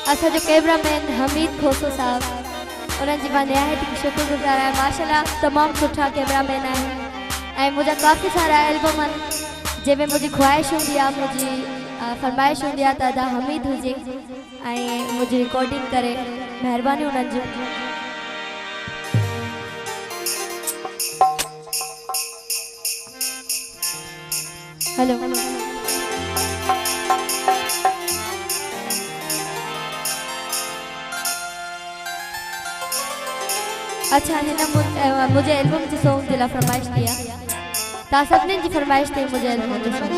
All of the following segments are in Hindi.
असा जो कैमरामैन हमीद खोसो साहब उन्हनि जी मां निहायत शुक्रगुज़ार आहियां। माशाल्लाह तमामु सुठा कैमरामैन आहिनि ऐं मुंहिंजा काफ़ी सारा एल्बम आहिनि जंहिंमें मुंहिंजी ख़्वाहिश हूंदी आहे, मुंहिंजी फरमाइश हूंदी आहे त अदा हमीद हुजे ऐं मुंहिंजी रिकॉर्डिंग करे। महिरबानी उन्हनि जी। हेलो अच्छा हिन मुझे एल्बम जो सॉन्ग दिला फरमाइश दिया ता सभिनी जी फरमाइश थी मुझे एल्बम जो सॉन्ग।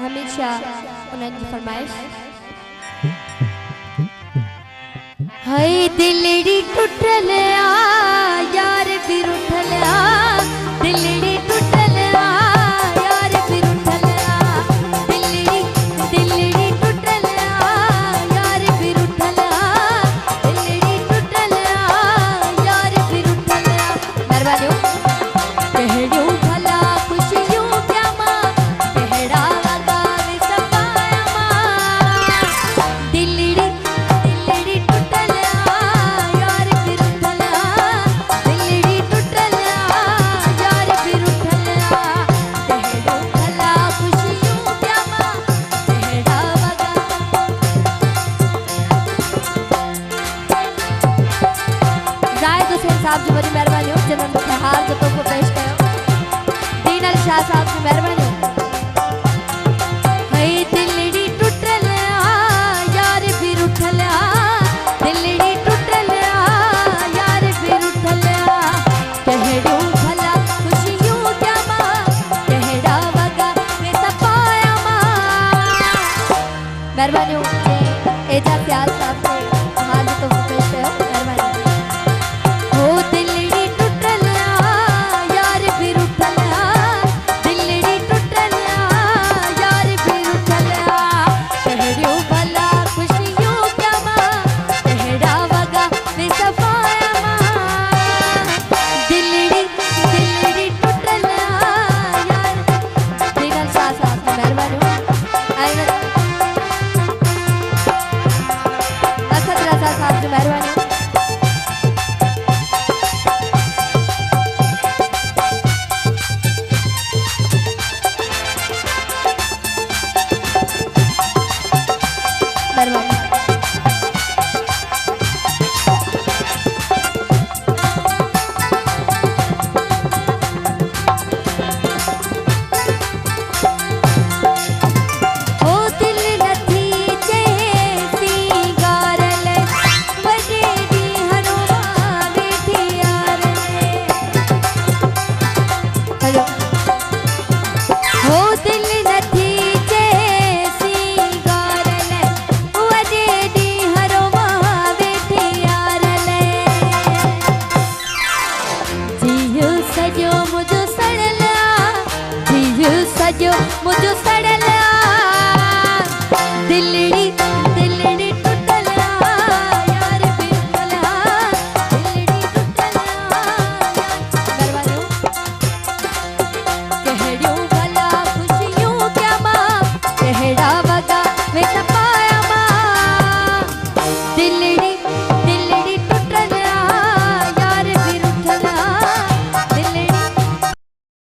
हमेशा उन्हनि जी फरमाइश हाय दिलड़ी टुटल यार भी रुठल दिलड़ी टुटल यार भी रुठल दिलड़ी टुटल यार भी रुठल दिलड़ी टुटल यार भी रुठल। मेहरबानी कहड़ियो भला खुशियों क्या मां कहड़ा साहब जी बड़ी मेहरबानी हो जिन्होंने मुझे हार जो को पेश कयो। दीनल शाह साहब की मेहरबानी हाय दिलड़ी टुटल यार भी रुठल दिलड़ी टुटल यार भी रुठल कहड़ो भला खुशियों क्या मां कहड़ा वगा वे सपाया मां। मेहरबानी हो एजाज प्याल साहब से हार जो को पेश कयो। मेहरबानी साहब की मेहरबानी।